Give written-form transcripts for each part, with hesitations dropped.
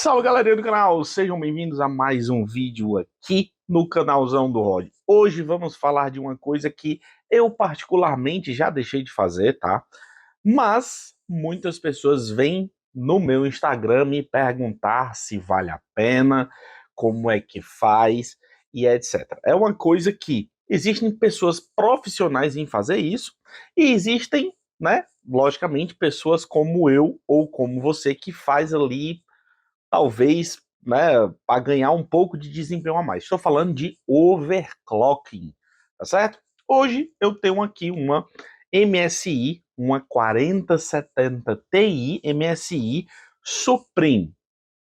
Salve galerinha do canal, sejam bem-vindos a mais um vídeo aqui no canalzão do Rod. Hoje vamos falar de uma coisa que eu particularmente já deixei de fazer, tá? Mas muitas pessoas vêm no meu Instagram me perguntar se vale a pena, como é que faz e etc. É uma coisa que existem pessoas profissionais em fazer isso e existem, né, logicamente, pessoas como eu ou como você que faz ali talvez, né, para ganhar um pouco de desempenho a mais. Estou falando de overclocking, tá certo? Hoje eu tenho aqui uma MSI, uma 4070 Ti MSI Supreme,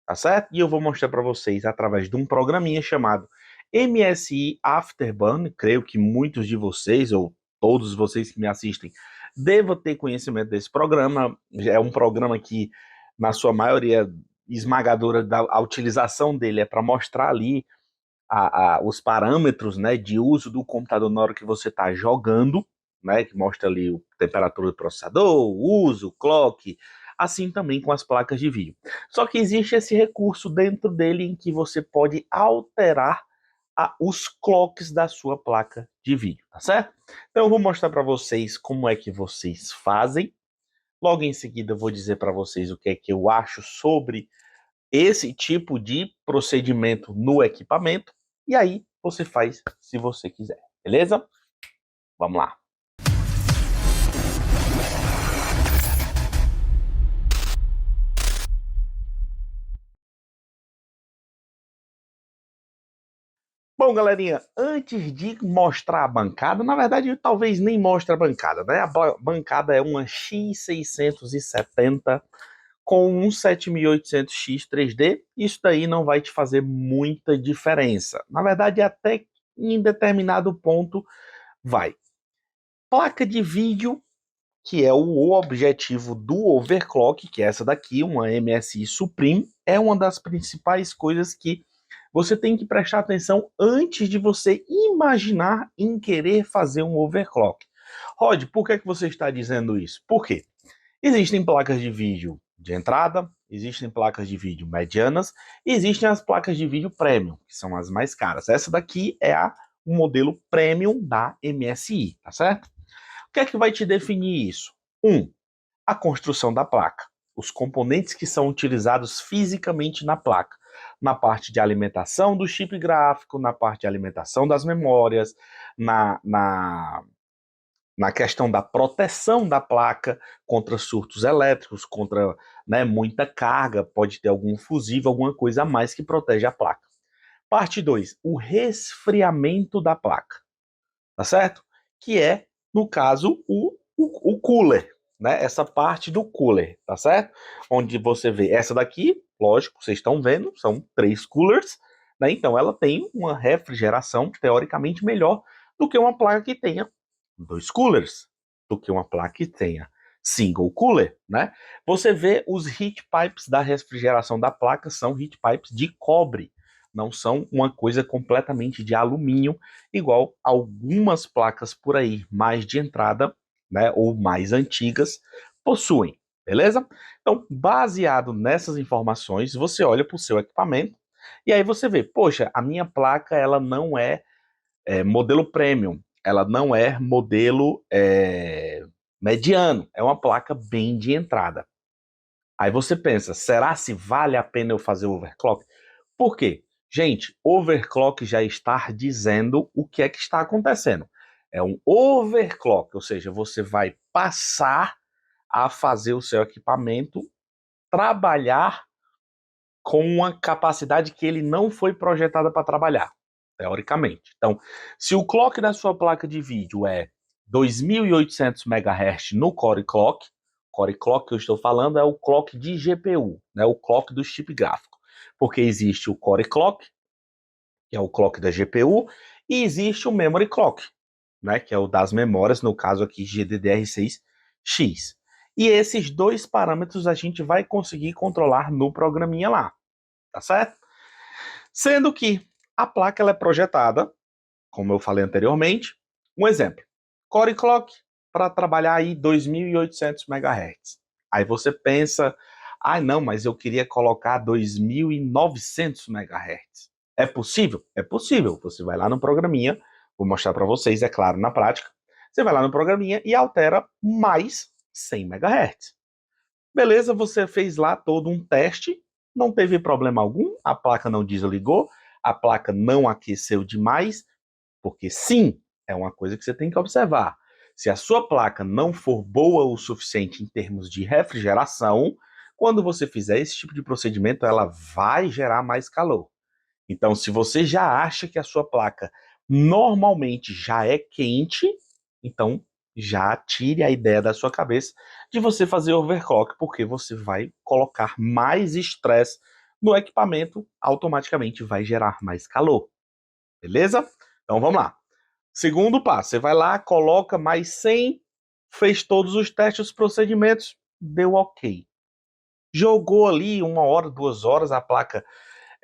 tá certo? E eu vou mostrar para vocês através de um programinha chamado MSI Afterburn. Creio que muitos de vocês, ou todos vocês que me assistem, devem ter conhecimento desse programa. É um programa que, na sua maioria esmagadora, a utilização dele é para mostrar ali os parâmetros, né, de uso do computador na hora que você está jogando, né, que mostra ali a temperatura do processador, o uso, clock, assim também com as placas de vídeo. Só que existe esse recurso dentro dele em que você pode alterar os clocks da sua placa de vídeo, tá certo? Então eu vou mostrar para vocês como é que vocês fazem. Logo em seguida eu vou dizer para vocês o que é que eu acho sobre esse tipo de procedimento no equipamento, e aí você faz se você quiser, beleza? Vamos lá. Bom, galerinha, antes de mostrar a bancada, na verdade, talvez nem mostre a bancada, né? A bancada é uma X670 com um 7800X 3D. Isso daí não vai te fazer muita diferença. Na verdade, até em determinado ponto vai. Placa de vídeo, que é o objetivo do overclock, que é essa daqui, uma MSI Supreme, é uma das principais coisas que você tem que prestar atenção antes de você imaginar em querer fazer um overclock. Rod, por que você está dizendo isso? Por quê? Existem placas de vídeo de entrada, existem placas de vídeo medianas, e existem as placas de vídeo premium, que são as mais caras. Essa daqui é o modelo premium da MSI, tá certo? O que é que vai te definir isso? A construção da placa. Os componentes que são utilizados fisicamente na placa. Na parte de alimentação do chip gráfico, na parte de alimentação das memórias, na questão da proteção da placa contra surtos elétricos, contra, né, muita carga, pode ter algum fusível, alguma coisa a mais que protege a placa. Parte 2, o resfriamento da placa, tá certo? Que é, no caso, o cooler, né? Essa parte do cooler, tá certo? Onde você vê essa daqui, lógico, vocês estão vendo, são 3 coolers, né? Então ela tem uma refrigeração teoricamente melhor do que uma placa que tenha 2 coolers, do que uma placa que tenha single cooler, né? Você vê os heat pipes da refrigeração da placa são heat pipes de cobre, não são uma coisa completamente de alumínio, igual algumas placas por aí, mais de entrada, né, ou mais antigas, possuem, beleza? Então, baseado nessas informações, você olha para o seu equipamento e aí você vê, poxa, a minha placa ela não é modelo premium, ela não é modelo mediano, é uma placa bem de entrada. Aí você pensa, será se vale a pena eu fazer overclock? Por quê? Gente, overclock já está dizendo o que é que está acontecendo. É um overclock, ou seja, você vai passar a fazer o seu equipamento trabalhar com uma capacidade que ele não foi projetado para trabalhar, teoricamente. Então, se o clock da sua placa de vídeo é 2.800 MHz no Core Clock que eu estou falando é o clock de GPU, né, o clock do chip gráfico. Porque existe o Core Clock, que é o clock da GPU, e existe o Memory Clock, né, que é o das memórias, no caso aqui GDDR6X. E esses dois parâmetros a gente vai conseguir controlar no programinha lá, tá certo? Sendo que a placa ela é projetada, como eu falei anteriormente, um exemplo, Core Clock para trabalhar aí 2.800 MHz. Aí você pensa, Ah, não, mas eu queria colocar 2.900 MHz. É possível? É possível. Você vai lá no programinha, vou mostrar para vocês, é claro, na prática. Você vai lá no programinha e altera mais 100 MHz. Beleza, você fez lá todo um teste, não teve problema algum, a placa não desligou, a placa não aqueceu demais, porque sim, é uma coisa que você tem que observar. Se a sua placa não for boa o suficiente em termos de refrigeração, quando você fizer esse tipo de procedimento, ela vai gerar mais calor. Então, se você já acha que a sua placa normalmente já é quente, então já tire a ideia da sua cabeça de você fazer overclock, porque você vai colocar mais estresse no equipamento, automaticamente vai gerar mais calor. Beleza? Então vamos lá. Segundo passo, você vai lá, coloca mais 100, fez todos os testes, os procedimentos, deu ok. Jogou ali 1 hora, 2 horas a placa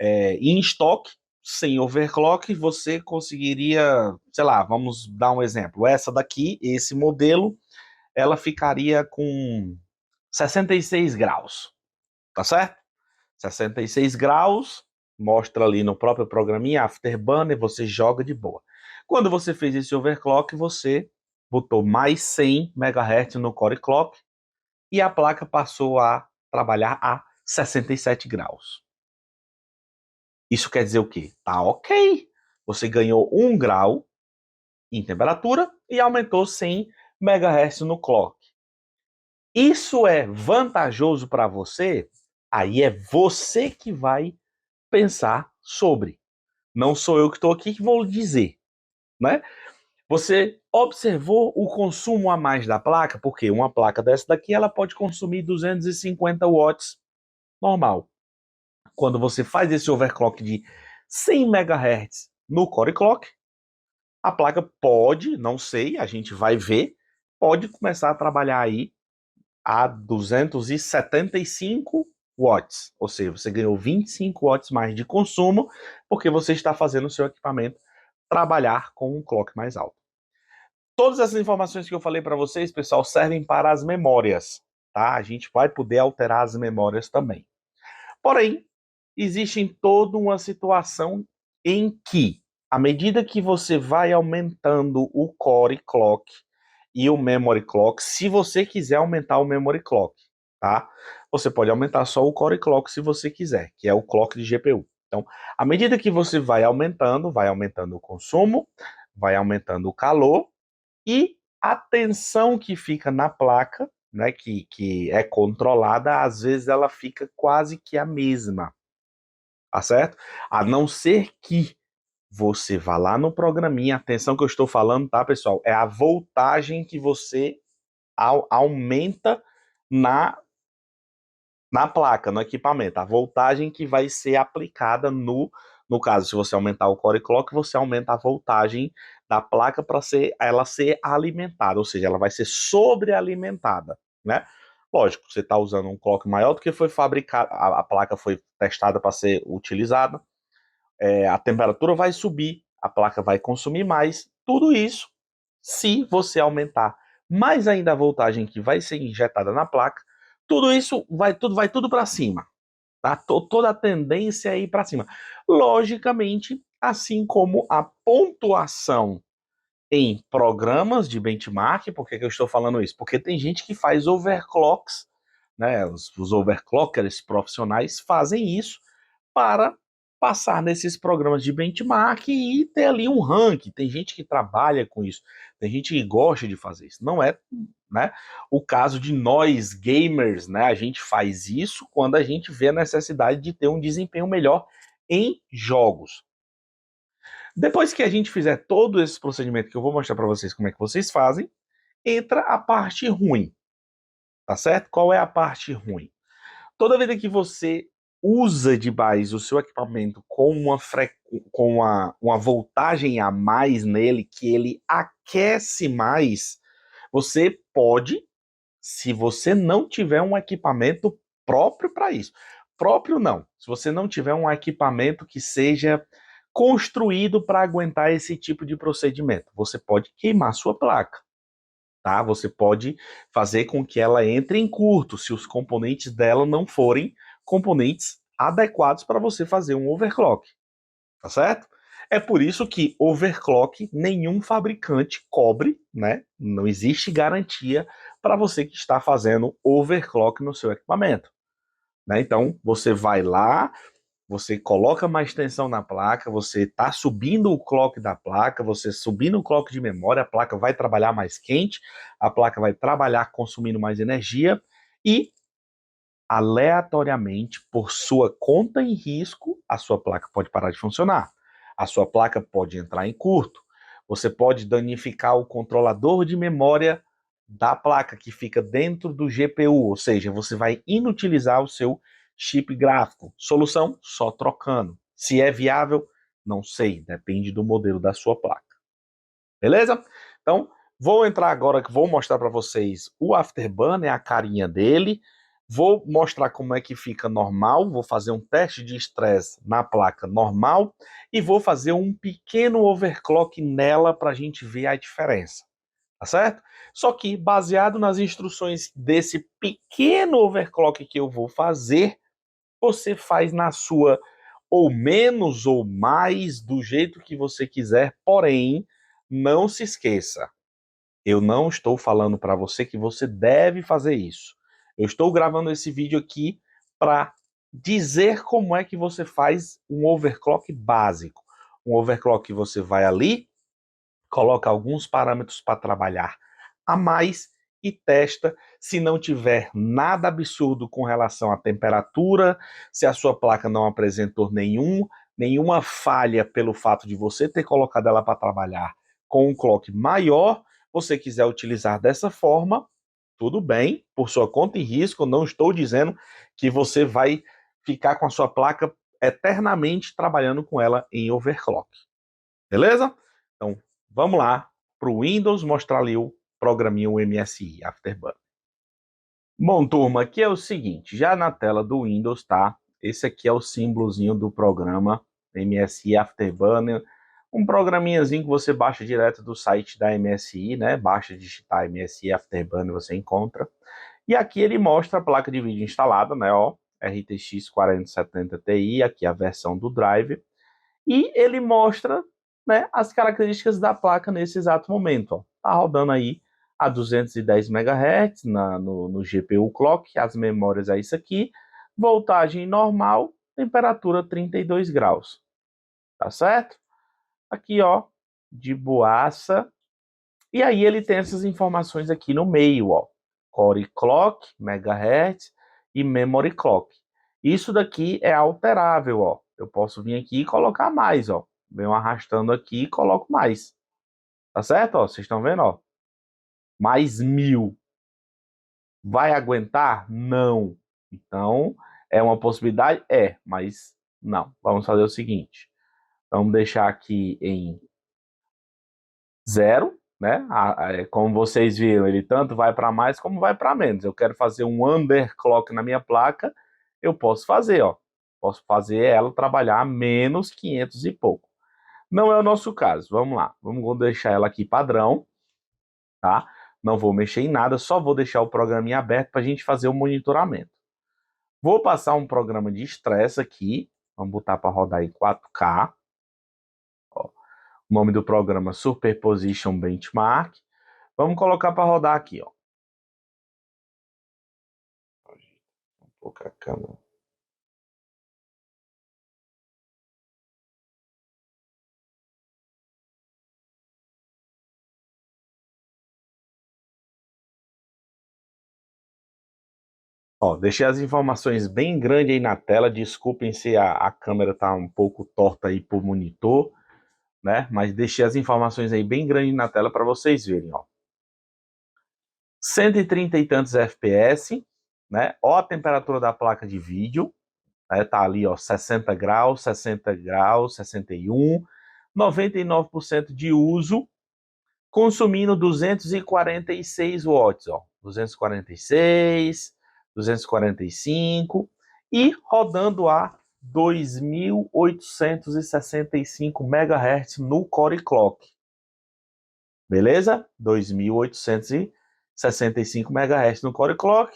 em estoque, sem overclock, você conseguiria, sei lá, vamos dar um exemplo. Essa daqui, esse modelo, ela ficaria com 66 graus, tá certo? 66 graus, mostra ali no próprio programinha, Afterburner, você joga de boa. Quando você fez esse overclock, você botou mais 100 MHz no core clock e a placa passou a trabalhar a 67 graus. Isso quer dizer o quê? Tá ok. Você ganhou 1 grau em temperatura e aumentou 100 MHz no clock. Isso é vantajoso para você? Aí é você que vai pensar sobre. Não sou eu que estou aqui que vou dizer, né? Você observou o consumo a mais da placa? Porque uma placa dessa daqui ela pode consumir 250 watts normal. Quando você faz esse overclock de 100 MHz no core clock, a placa pode, não sei, a gente vai ver, pode começar a trabalhar aí a 275 watts, ou seja, você ganhou 25 watts mais de consumo, porque você está fazendo o seu equipamento trabalhar com um clock mais alto. Todas essas informações que eu falei para vocês, pessoal, servem para as memórias, tá? A gente vai poder alterar as memórias também. Porém, existe toda uma situação em que, à medida que você vai aumentando o core clock e o memory clock, se você quiser aumentar o memory clock, tá? Você pode aumentar só o core clock se você quiser, que é o clock de GPU. Então, à medida que você vai aumentando o consumo, vai aumentando o calor e a tensão que fica na placa, né, que é controlada, às vezes ela fica quase que a mesma, tá certo? A não ser que você vá lá no programinha, atenção que eu estou falando, tá, pessoal? É a voltagem que você aumenta na, na placa, no equipamento. A voltagem que vai ser aplicada no caso, se você aumentar o core clock, você aumenta a voltagem da placa para ela ser alimentada, ou seja, ela vai ser sobrealimentada, né? Lógico, você está usando um clock maior do que foi fabricado, a placa foi testada para ser utilizada, a temperatura vai subir, a placa vai consumir mais, tudo isso se você aumentar mais ainda a voltagem que vai ser injetada na placa, tudo isso vai tudo para cima, tá? Toda a tendência é ir para cima. Logicamente, assim como a pontuação em programas de benchmark, por que eu estou falando isso? Porque tem gente que faz overclocks, né? Os overclockers profissionais fazem isso para passar nesses programas de benchmark e ter ali um ranking. Tem gente que trabalha com isso, tem gente que gosta de fazer isso. Não é, né, o caso de nós gamers, né? A gente faz isso quando a gente vê a necessidade de ter um desempenho melhor em jogos. Depois que a gente fizer todo esse procedimento que eu vou mostrar para vocês como é que vocês fazem, entra a parte ruim, tá certo? Qual é a parte ruim? Toda vez que você usa demais o seu equipamento com uma voltagem a mais nele, que ele aquece mais, você pode, se você não tiver um equipamento próprio para isso. Próprio não. Se você não tiver um equipamento que seja construído para aguentar esse tipo de procedimento, você pode queimar sua placa. tá? Você pode fazer com que ela entre em curto, se os componentes dela não forem componentes adequados para você fazer um overclock, tá certo? É por isso que overclock nenhum fabricante cobre, né? Não existe garantia para você que está fazendo overclock no seu equipamento, né? Então, você vai lá, você coloca mais tensão na placa, você está subindo o clock da placa, você subindo o clock de memória, a placa vai trabalhar mais quente, a placa vai trabalhar consumindo mais energia e, aleatoriamente, por sua conta e risco, a sua placa pode parar de funcionar. A sua placa pode entrar em curto. Você pode danificar o controlador de memória da placa que fica dentro do GPU, ou seja, você vai inutilizar o seu chip gráfico. Solução? Só trocando. Se é viável? Não sei, depende do modelo da sua placa. Beleza? Então, vou entrar agora, que vou mostrar para vocês o Afterburner, a carinha dele. Vou mostrar como é que fica normal, vou fazer um teste de estresse na placa normal e vou fazer um pequeno overclock nela para a gente ver a diferença, tá certo? Só que baseado nas instruções desse pequeno overclock que eu vou fazer, você faz na sua ou menos ou mais do jeito que você quiser, porém, não se esqueça, eu não estou falando para você que você deve fazer isso. Eu estou gravando esse vídeo aqui para dizer como é que você faz um overclock básico. Um overclock que você vai ali, coloca alguns parâmetros para trabalhar a mais e testa. Se não tiver nada absurdo com relação à temperatura, se a sua placa não apresentou nenhuma falha pelo fato de você ter colocado ela para trabalhar com um clock maior, você quiser utilizar dessa forma, tudo bem, por sua conta e risco. Eu não estou dizendo que você vai ficar com a sua placa eternamente trabalhando com ela em overclock. Beleza? Então, vamos lá para o Windows mostrar ali o programinho MSI, Afterburner. Bom, turma, aqui é o seguinte, já na tela do Windows, tá? Esse aqui é o símbolozinho do programa MSI Afterburner, um programinhazinho que você baixa direto do site da MSI, né? Baixa digitar MSI Afterburner, você encontra. E aqui ele mostra a placa de vídeo instalada, né? Ó, RTX 4070 Ti, aqui a versão do drive. E ele mostra, né, as características da placa nesse exato momento. Ó. Tá rodando aí a 210 MHz no GPU Clock, as memórias é isso aqui, voltagem normal, temperatura 32 graus. Tá certo? Aqui, ó, de boaça. E aí ele tem essas informações aqui no meio, ó. Core Clock, Megahertz e Memory Clock. Isso daqui é alterável, ó. Eu posso vir aqui e colocar mais, ó. Venho arrastando aqui e coloco mais. Tá certo? Ó, vocês estão vendo, ó. Mais 1000. Vai aguentar? Não. Então, é uma possibilidade? É, mas não. Vamos fazer o seguinte. Vamos deixar aqui em 0, né? Como vocês viram, ele tanto vai para mais como vai para menos. Eu quero fazer um underclock na minha placa, eu posso fazer, ó. Posso fazer ela trabalhar a menos 500 e pouco. Não é o nosso caso. Vamos lá. Vamos deixar ela aqui padrão, tá? Não vou mexer em nada, só vou deixar o programinha aberto para a gente fazer o monitoramento. Vou passar um programa de estresse aqui. Vamos botar para rodar em 4K. Ó. O nome do programa Superposition Benchmark. Vamos colocar para rodar aqui, ó. Um pouco a câmera. Ó, deixei as informações bem grandes aí na tela. Desculpem se a câmera tá um pouco torta aí por monitor, né? Mas deixei as informações aí bem grandes na tela para vocês verem, ó. 130 e tantos FPS, né? Ó a temperatura da placa de vídeo, né? Tá ali, ó, 60 graus, 60 graus, 61, 99% de uso, consumindo 246 watts, ó, 246, 245 e rodando a 2.865 MHz no Core Clock. Beleza? 2.865 MHz no Core Clock.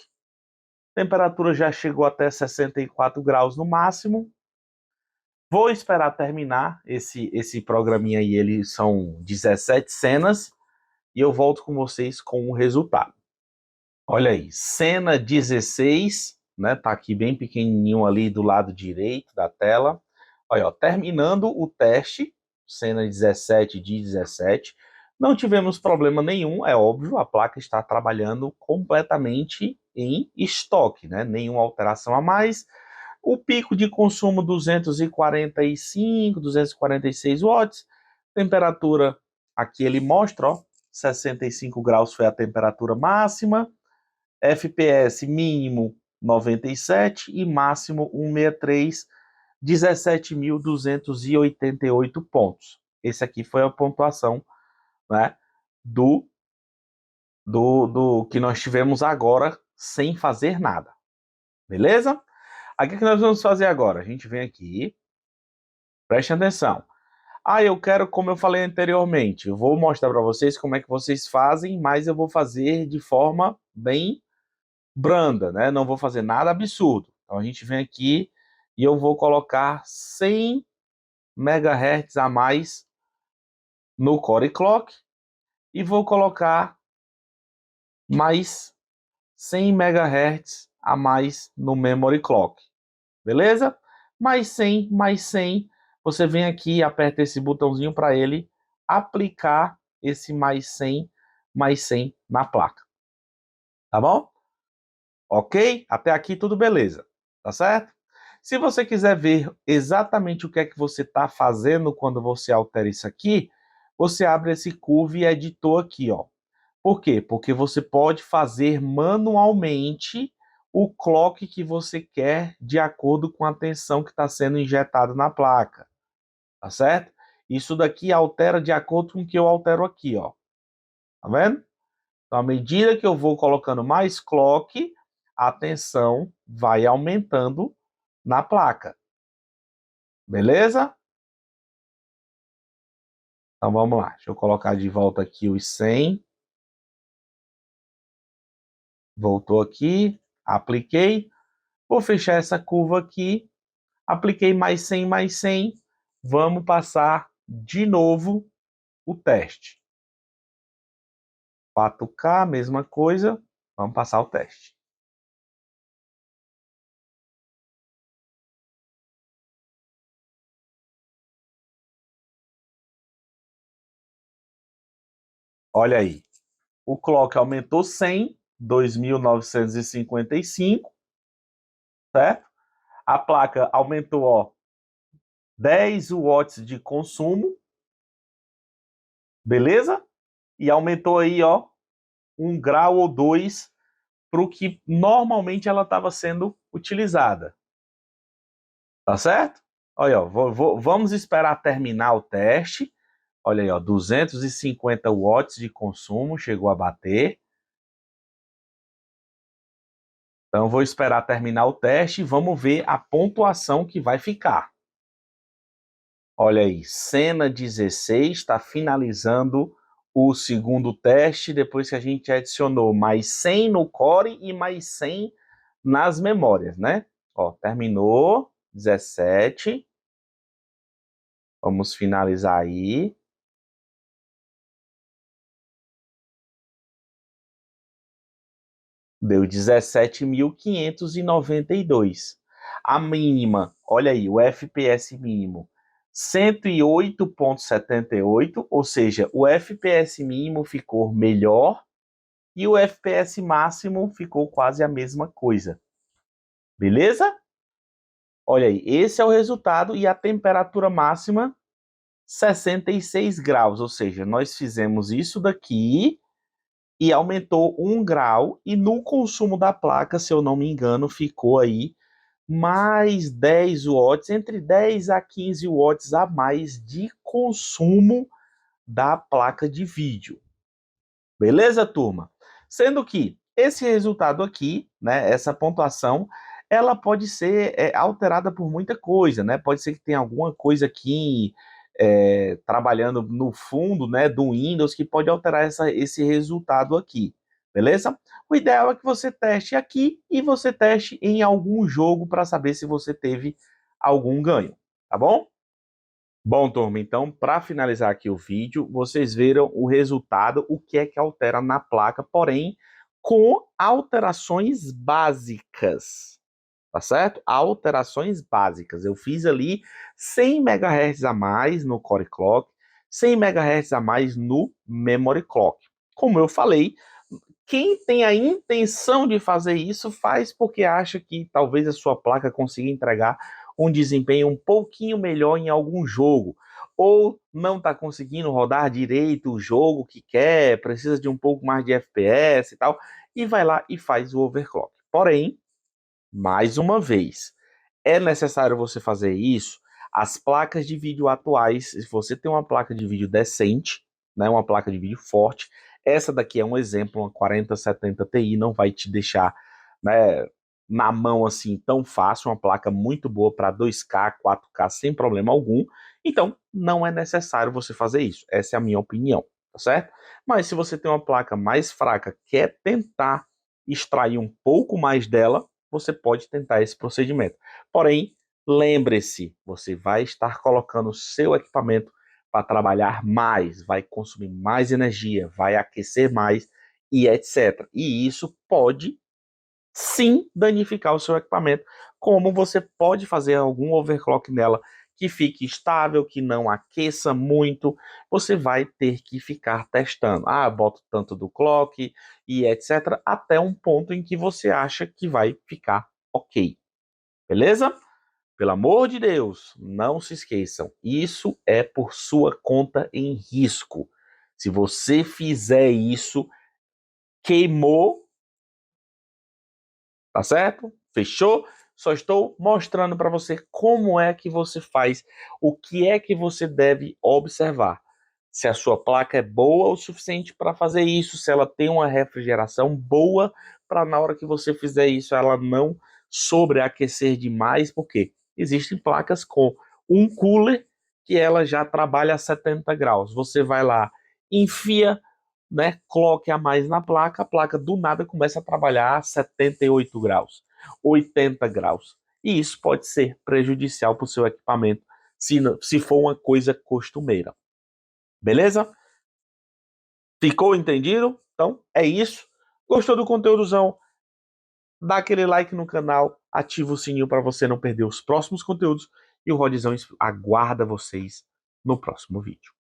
Temperatura já chegou até 64 graus no máximo. Vou esperar terminar esse programinha aí, eles são 17 cenas, e eu volto com vocês com o resultado. Olha aí, cena 16, né? Tá aqui bem pequenininho ali do lado direito da tela. Olha, ó, terminando o teste, cena 17 de 17. Não tivemos problema nenhum, é óbvio, a placa está trabalhando completamente em estoque, né? Nenhuma alteração a mais. O pico de consumo 245, 246 watts. Temperatura, aqui ele mostra, ó, 65 graus foi a temperatura máxima. FPS mínimo 97 e máximo 163, 17.288 pontos. Esse aqui foi a pontuação, né, do que nós tivemos agora sem fazer nada. Beleza? Aqui que nós vamos fazer agora? A gente vem aqui, preste atenção. Eu quero, como eu falei anteriormente, eu vou mostrar para vocês como é que vocês fazem, mas eu vou fazer de forma bem branda, né? Não vou fazer nada absurdo. Então a gente vem aqui e eu vou colocar 100 MHz a mais no Core Clock e vou colocar mais 100 MHz a mais no Memory Clock. Beleza? Mais 100, mais 100. Você vem aqui e aperta esse botãozinho para ele aplicar esse mais 100 na placa. Tá bom? Ok? Até aqui tudo beleza. Tá certo? Se você quiser ver exatamente o que é que você está fazendo quando você altera isso aqui, você abre esse Curve Editor aqui, ó. Por quê? Porque você pode fazer manualmente o clock que você quer de acordo com a tensão que está sendo injetada na placa. Tá certo? Isso daqui altera de acordo com o que eu altero aqui, ó. Tá vendo? Então, à medida que eu vou colocando mais clock, a tensão vai aumentando na placa. Beleza? Então vamos lá. Deixa eu colocar de volta aqui os 100. Voltou aqui. Apliquei. Vou fechar essa curva aqui. Apliquei mais 100, mais 100. Vamos passar de novo o teste. 4K, mesma coisa. Vamos passar o teste. Olha aí. O clock aumentou 100, 2.955, certo? A placa aumentou, ó, 10 watts de consumo, beleza? E aumentou aí, ó, 1 grau ou 2 para o que normalmente ela estava sendo utilizada. Tá certo? Olha, ó, vamos esperar terminar o teste. Olha aí, ó, 250 watts de consumo, chegou a bater. Então, vou esperar terminar o teste e vamos ver a pontuação que vai ficar. Olha aí, cena 16 está finalizando o segundo teste, depois que a gente adicionou mais 100 no core e mais 100 nas memórias, né? Ó, terminou, 17. Vamos finalizar aí. Deu 17.592. A mínima, olha aí, o FPS mínimo, 108.78, ou seja, o FPS mínimo ficou melhor e o FPS máximo ficou quase a mesma coisa. Beleza? Olha aí, esse é o resultado e a temperatura máxima 66 graus, ou seja, nós fizemos isso daqui e aumentou 1 grau, e no consumo da placa, se eu não me engano, ficou aí mais 10 watts, entre 10 a 15 watts a mais de consumo da placa de vídeo. Beleza, turma? Sendo que esse resultado aqui, né, essa pontuação, ela pode ser alterada por muita coisa, né? Pode ser que tenha alguma coisa aqui trabalhando no fundo, né, do Windows, que pode alterar esse resultado aqui, beleza? O ideal é que você teste aqui e você teste em algum jogo para saber se você teve algum ganho, tá bom? Bom, turma, então, para finalizar aqui o vídeo, vocês viram o resultado, o que é que altera na placa, porém, com alterações básicas, tá certo? Alterações básicas. Eu fiz ali 100 MHz a mais no Core Clock, 100 MHz a mais no Memory Clock. Como eu falei, quem tem a intenção de fazer isso faz porque acha que talvez a sua placa consiga entregar um desempenho um pouquinho melhor em algum jogo, ou não está conseguindo rodar direito o jogo que quer, precisa de um pouco mais de FPS e tal, e vai lá e faz o overclock. Porém, mais uma vez, é necessário você fazer isso. As placas de vídeo atuais, se você tem uma placa de vídeo decente, né, uma placa de vídeo forte, essa daqui é um exemplo, uma 4070 Ti, não vai te deixar, né, na mão assim tão fácil, uma placa muito boa para 2K, 4K sem problema algum. Então, não é necessário você fazer isso. Essa é a minha opinião, tá certo? Mas se você tem uma placa mais fraca, quer tentar extrair um pouco mais dela, você pode tentar esse procedimento. Porém, lembre-se, você vai estar colocando o seu equipamento para trabalhar mais, vai consumir mais energia, vai aquecer mais e etc. E isso pode sim danificar o seu equipamento, como você pode fazer algum overclock nela que fique estável, que não aqueça muito, você vai ter que ficar testando. Ah, boto tanto do clock e etc, até um ponto em que você acha que vai ficar ok. Beleza? Pelo amor de Deus, não se esqueçam, isso é por sua conta em risco. Se você fizer isso, queimou, tá certo? Fechou? Só estou mostrando para você como é que você faz, o que é que você deve observar. Se a sua placa é boa o suficiente para fazer isso, se ela tem uma refrigeração boa para na hora que você fizer isso ela não sobreaquecer demais, porque existem placas com um cooler que ela já trabalha a 70 graus. Você vai lá, enfia, né, clock a mais na placa, a placa do nada começa a trabalhar a 78 graus, 80 graus. E isso pode ser prejudicial para o seu equipamento se for uma coisa costumeira. Beleza? Ficou entendido? Então é isso. Gostou do conteúdozão? Dá aquele like no canal, ativa o sininho para você não perder os próximos conteúdos e o Rodzão aguarda vocês no próximo vídeo.